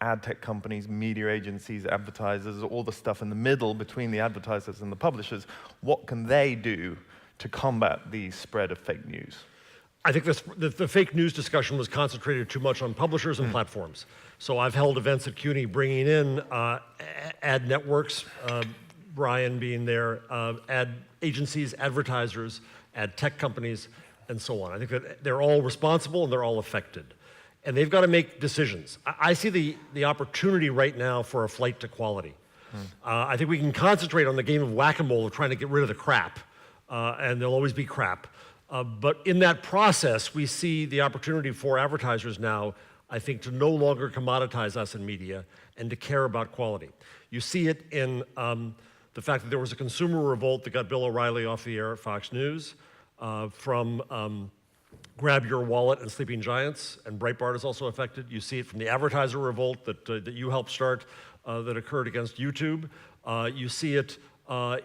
ad tech companies, media agencies, advertisers, all the stuff in the middle between the advertisers and the publishers, what can they do to combat the spread of fake news? I think the fake news discussion was concentrated too much on publishers and platforms. So I've held events at CUNY bringing in ad networks, Brian being there, ad agencies, advertisers, ad tech companies, and so on. I think that they're all responsible and they're all affected. And they've got to make decisions. I see the opportunity right now for a flight to quality. I think we can concentrate on the game of whack-a-mole of trying to get rid of the crap, and there'll always be crap. But in that process, we see the opportunity for advertisers now, I think, to no longer commoditize us in media and to care about quality. You see it in the fact that there was a consumer revolt that got Bill O'Reilly off the air at Fox News from Grab Your Wallet and Sleeping Giants, and Breitbart is also affected. You see it from the advertiser revolt that you helped start that occurred against YouTube. You see it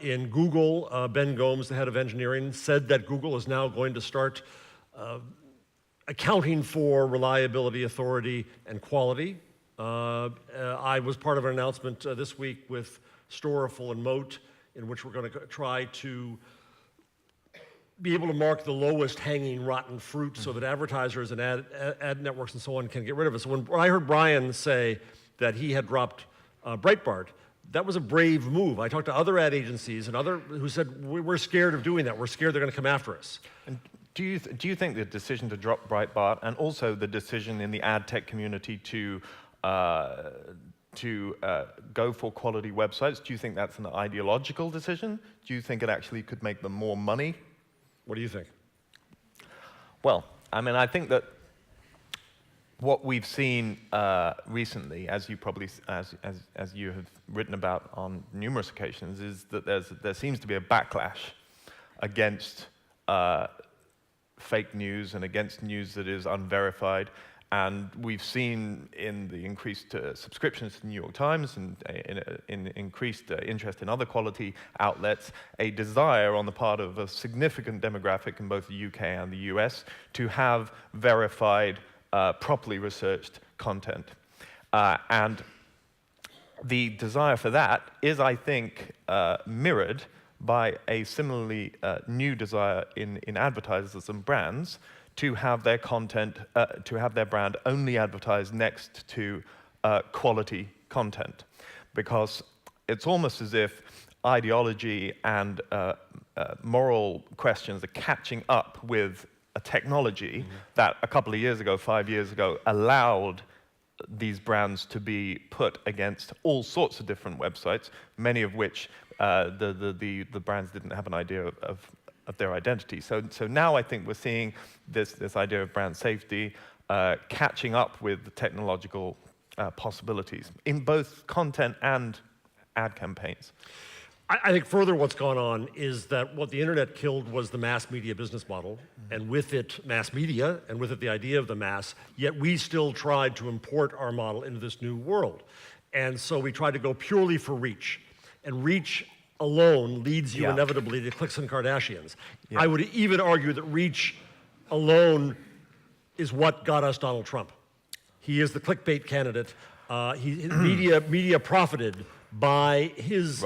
in Google. Ben Gomes, the head of engineering, said that Google is now going to start accounting for reliability, authority, and quality. I was part of an announcement this week with Storiful and Moat, in which we're going to try to be able to mark the lowest hanging rotten fruit so that advertisers and ad networks and so on can get rid of it. So when I heard Brian say that he had dropped Breitbart, that was a brave move. I talked to other ad agencies and who said, we're scared of doing that. We're scared they're going to come after us. And do you think the decision to drop Breitbart and also the decision in the ad tech community to go for quality websites, do you think that's an ideological decision? Do you think it actually could make them more money? What do you think? Well, I mean, I think that what we've seen recently, as you probably as you have written about on numerous occasions, is that there seems to be a backlash against fake news and against news that is unverified. And we've seen in the increased subscriptions to the New York Times and in increased interest in other quality outlets, a desire on the part of a significant demographic in both the UK and the US to have verified, properly researched content. And the desire for that is, I think, mirrored by a similarly new desire in advertisers and brands to have their content, to have their brand only advertised next to quality content. Because it's almost as if ideology and moral questions are catching up with a technology that a couple of years ago, 5 years ago, allowed these brands to be put against all sorts of different websites, many of which the brands didn't have an idea of their identity. So now I think we're seeing this idea of brand safety catching up with the technological possibilities in both content and ad campaigns. I think further what's gone on is that what the internet killed was the mass media business model, and with it mass media, and with it the idea of the mass, yet we still tried to import our model into this new world. And so we tried to go purely for reach, and reach alone leads you inevitably to clicks and Kardashians. I would even argue that reach alone is what got us Donald Trump. He is the clickbait candidate. Media profited by his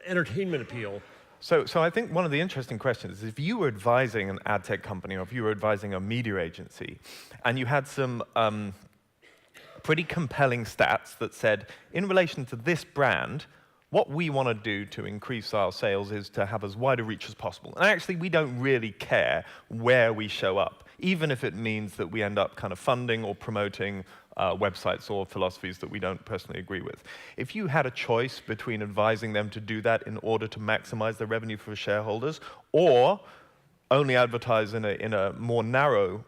entertainment appeal. So I think one of the interesting questions is if you were advising an ad tech company or if you were advising a media agency and you had some pretty compelling stats that said, in relation to this brand, what we want to do to increase our sales is to have as wide a reach as possible. And actually, we don't really care where we show up, even if it means that we end up kind of funding or promoting websites or philosophies that we don't personally agree with. If you had a choice between advising them to do that in order to maximize their revenue for shareholders, or only advertise in a more narrow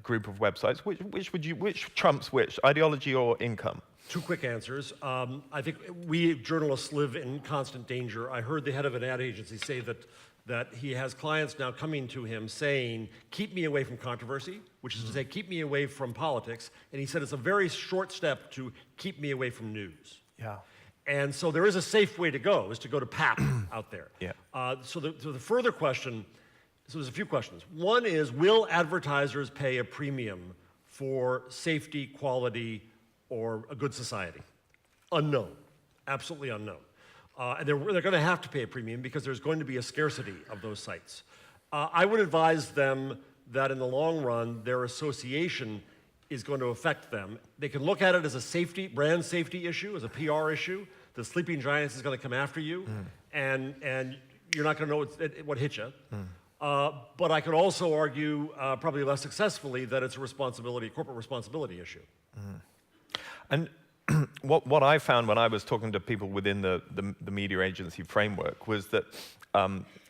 group of websites, which trumps which, ideology or income? Two quick answers. I think we journalists live in constant danger. I heard the head of an ad agency say that he has clients now coming to him saying, keep me away from controversy, which is to say, keep me away from politics. And he said it's a very short step to keep me away from news. Yeah. And so there is a safe way to go, is to go to PAP out there. Yeah. So the further question, so there's a few questions. One is, will advertisers pay a premium for safety, quality, or a good society? Unknown, absolutely unknown. And they're going to have to pay a premium because there's going to be a scarcity of those sites. I would advise them that in the long run, their association is going to affect them. They can look at it as a safety, brand safety issue, as a PR issue. The sleeping giants is going to come after you, and you're not going to know what hit you. But I could also argue, probably less successfully, that it's a responsibility, corporate responsibility issue. And what I found when I was talking to people within the media agency framework was that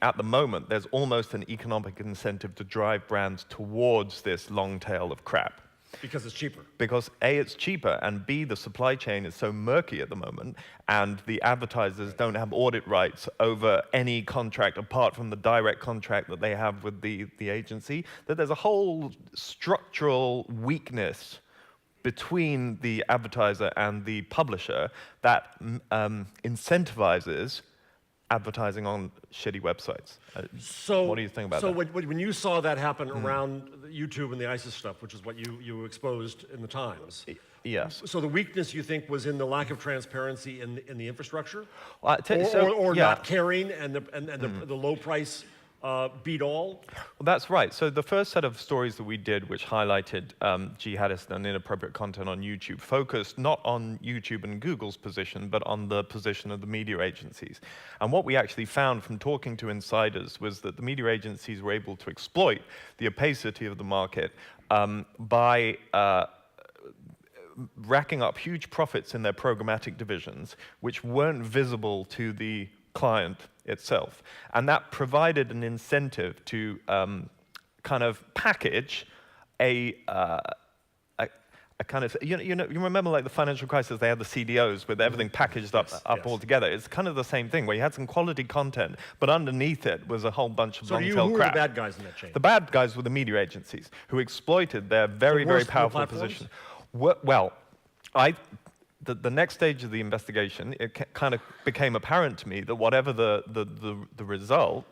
at the moment, there's almost an economic incentive to drive brands towards this long tail of crap. Because it's cheaper. Because A, it's cheaper, and B, the supply chain is so murky at the moment, and the advertisers don't have audit rights over any contract apart from the direct contract that they have with the agency, that there's a whole structural weakness between the advertiser and the publisher that incentivizes advertising on shitty websites. What do you think about that? So when you saw that happen around YouTube and the ISIS stuff, which is what you exposed in the Times, yes. So the weakness, you think, was in the lack of transparency in the infrastructure? Well, or yeah. not caring and the low price beat all? Well, that's right. So the first set of stories that we did, which highlighted jihadist and inappropriate content on YouTube, focused not on YouTube and Google's position, but on the position of the media agencies. And what we actually found from talking to insiders was that the media agencies were able to exploit the opacity of the market by racking up huge profits in their programmatic divisions, which weren't visible to the client itself. And that provided an incentive to kind of package a kind of, you remember like the financial crisis, they had the CDOs with everything packaged up all together. It's kind of the same thing where you had some quality content, but underneath it was a whole bunch of long-tail crap. Who were the bad guys in that chain? The bad guys were the media agencies who exploited their very powerful position. Well, the next stage of the investigation, it kind of became apparent to me that whatever the result,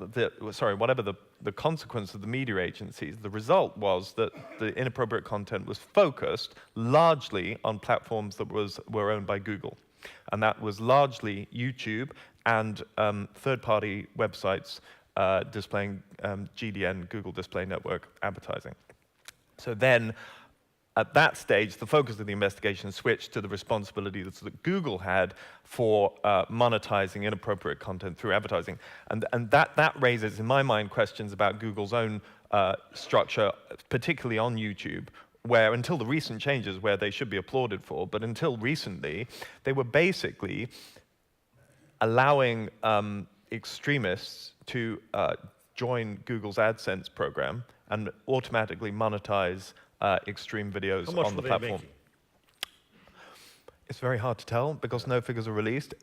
whatever the consequence of the media agencies, the result was that the inappropriate content was focused largely on platforms that were owned by Google. And that was largely YouTube and third-party websites displaying GDN, Google Display Network advertising. So then, at that stage, the focus of the investigation switched to the responsibility that Google had for monetizing inappropriate content through advertising. And that raises, in my mind, questions about Google's own structure, particularly on YouTube, where until the recent changes, where they should be applauded for, but until recently, they were basically allowing extremists to join Google's AdSense program and automatically monetize extreme videos on the platform. It's very hard to tell because no figures are released.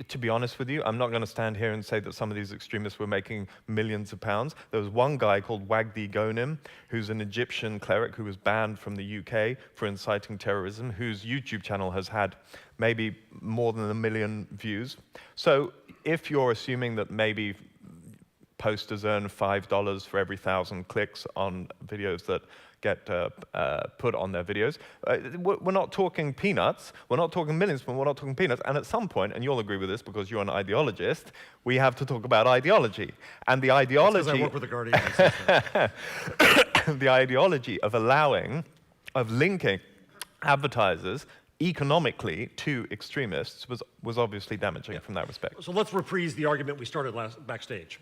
To be honest with you, I'm not going to stand here and say that some of these extremists were making millions of pounds. There was one guy called Wagdi Ghonim, who's an Egyptian cleric who was banned from the UK for inciting terrorism, whose YouTube channel has had maybe more than 1 million views. So if you're assuming that maybe posters earn $5 for every 1,000 clicks on videos that get put on their videos. We're not talking peanuts, we're not talking millions, but we're not talking peanuts. And at some point, and you'll agree with this because you're an ideologist, we have to talk about ideology. And the ideology... Because I work with the Guardian. The ideology of linking advertisers economically to extremists was obviously damaging from that respect. So let's reprise the argument we started backstage.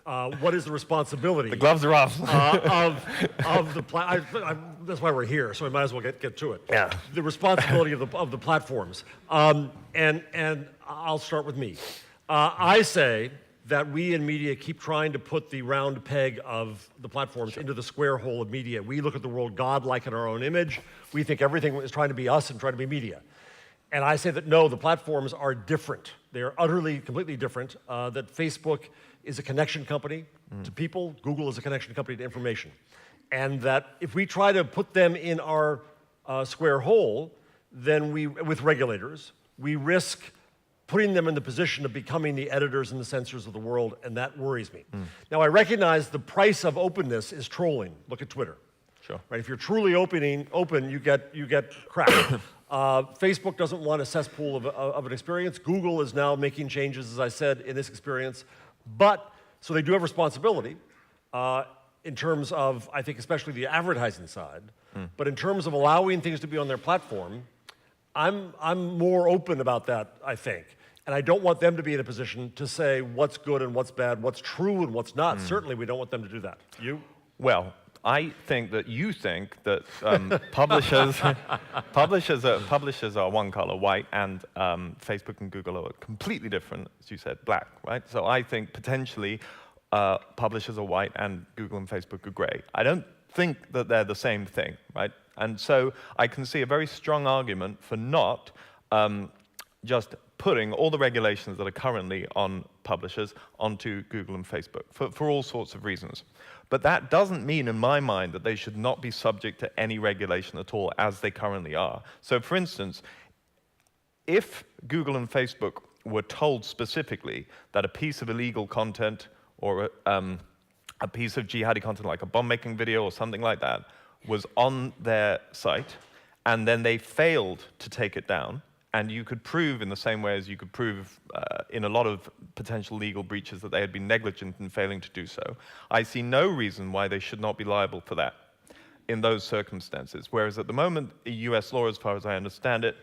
What is the responsibility? The gloves are off. of the that's why we're here. So we might as well get to it. Yeah. The responsibility of the platforms. And I'll start with me. I say that we in media keep trying to put the round peg of the platforms into the square hole of media. We look at the world godlike in our own image. We think everything is trying to be us and trying to be media. And I say that no, the platforms are different. They are utterly, completely different. That Facebook is a connection company to people. Google is a connection company to information. And that if we try to put them in our square hole, then with regulators, we risk putting them in the position of becoming the editors and the censors of the world, and that worries me. Now, I recognize the price of openness is trolling. Look at Twitter. Sure. Right? If you're truly open, you get crap. Facebook doesn't want a cesspool of an experience. Google is now making changes, as I said, in this experience. But, so they do have responsibility in terms of, I think, especially the advertising side. But in terms of allowing things to be on their platform, I'm more open about that, I think. And I don't want them to be in a position to say what's good and what's bad, what's true and what's not. Certainly, we don't want them to do that. You? Well, I think that you think that publishers are one color, white, and Facebook and Google are completely different, as you said, black, right? So I think potentially publishers are white and Google and Facebook are gray. I don't think that they're the same thing, right? And so I can see a very strong argument for not just putting all the regulations that are currently on publishers onto Google and Facebook for all sorts of reasons. But that doesn't mean, in my mind, that they should not be subject to any regulation at all, as they currently are. So, for instance, if Google and Facebook were told specifically that a piece of illegal content or a piece of jihadi content, like a bomb-making video or something like that, was on their site, and then they failed to take it down, and you could prove in the same way as you could prove in a lot of potential legal breaches that they had been negligent in failing to do so, I see no reason why they should not be liable for that in those circumstances. Whereas at the moment, US law, as far as I understand it,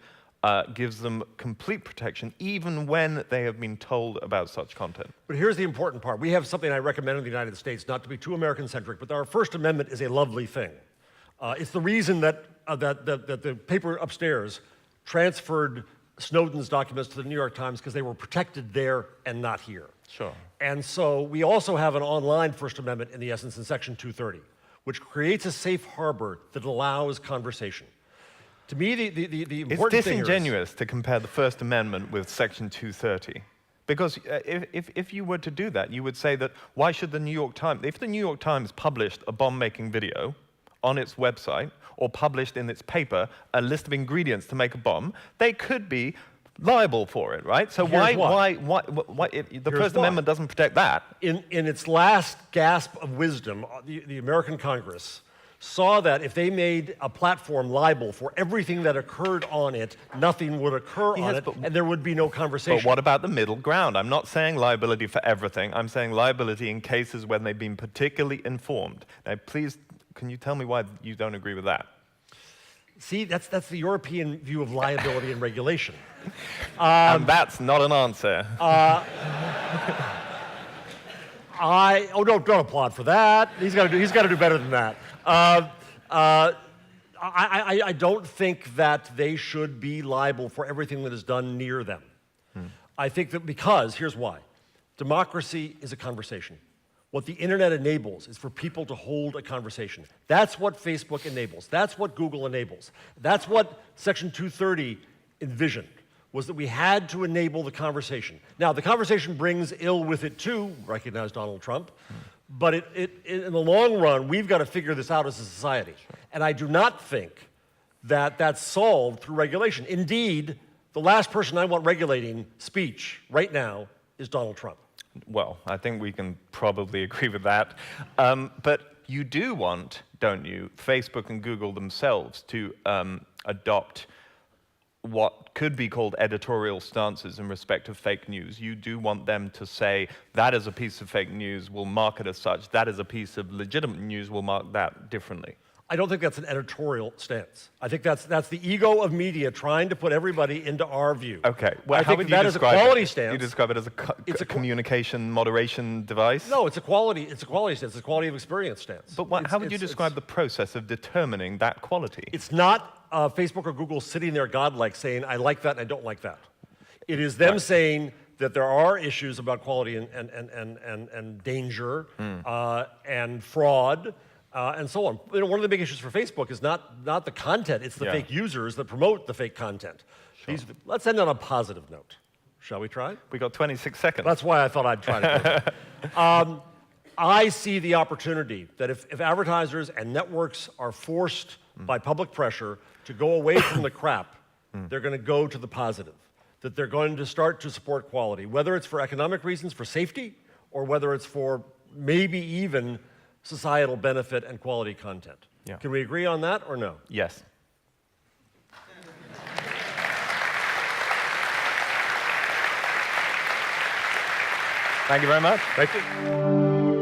gives them complete protection even when they have been told about such content. But here's the important part. We have something I recommend in the United States, not to be too American-centric, but our First Amendment is a lovely thing. It's the reason that the paper upstairs transferred Snowden's documents to the New York Times, because they were protected there and not here. Sure. And so we also have an online First Amendment, in the essence, in Section 230, which creates a safe harbor that allows conversation. To me, the important thing It's disingenuous to compare the First Amendment with Section 230. Because if you were to do that, you would say that, why should the New York Times, if the New York Times published a bomb-making video on its website, or published in its paper a list of ingredients to make a bomb, they could be liable for it, right? So why the First Amendment doesn't protect that? In its last gasp of wisdom, the American Congress saw that if they made a platform liable for everything that occurred on it, nothing would occur on it, and there would be no conversation. But what about the middle ground? I'm not saying liability for everything. I'm saying liability in cases when they've been particularly informed. Now, please, can you tell me why you don't agree with that? See, that's the European view of liability and regulation. And that's not an answer. Don't applaud for that. He's got to do better than that. I don't think that they should be liable for everything that is done near them. I think that because, here's why. Democracy is a conversation. What the internet enables is for people to hold a conversation. That's what Facebook enables. That's what Google enables. That's what Section 230 envisioned, was that we had to enable the conversation. Now, the conversation brings ill with it too, recognize Donald Trump, but in the long run, we've got to figure this out as a society. And I do not think that that's solved through regulation. Indeed, the last person I want regulating speech right now is Donald Trump. Well, I think we can probably agree with that. But you do want, don't you, Facebook and Google themselves to adopt what could be called editorial stances in respect of fake news. You do want them to say, that is a piece of fake news, we'll mark it as such. That is a piece of legitimate news, we'll mark that differently. I don't think that's an editorial stance. I think that's the ego of media trying to put everybody into our view. Okay. Well, I how think would you that describe is a quality it? stance. You describe it as a communication moderation device? No, it's a quality stance. It's a quality of experience stance. But how would you describe the process of determining that quality? It's not Facebook or Google sitting there godlike saying, I like that and I don't like that. It is them saying that there are issues about quality and danger and fraud. And so on. One of the big issues for Facebook is not the content, it's the fake users that promote the fake content. Sure. Let's end on a positive note. Shall we try? We got 26 seconds. That's why I thought I'd try to do it. I see the opportunity that if advertisers and networks are forced by public pressure to go away from the crap, they're going to go to the positive. That they're going to start to support quality, whether it's for economic reasons, for safety, or whether it's for maybe even societal benefit and quality content. Yeah. Can we agree on that or no? Yes. Thank you very much. Thank you.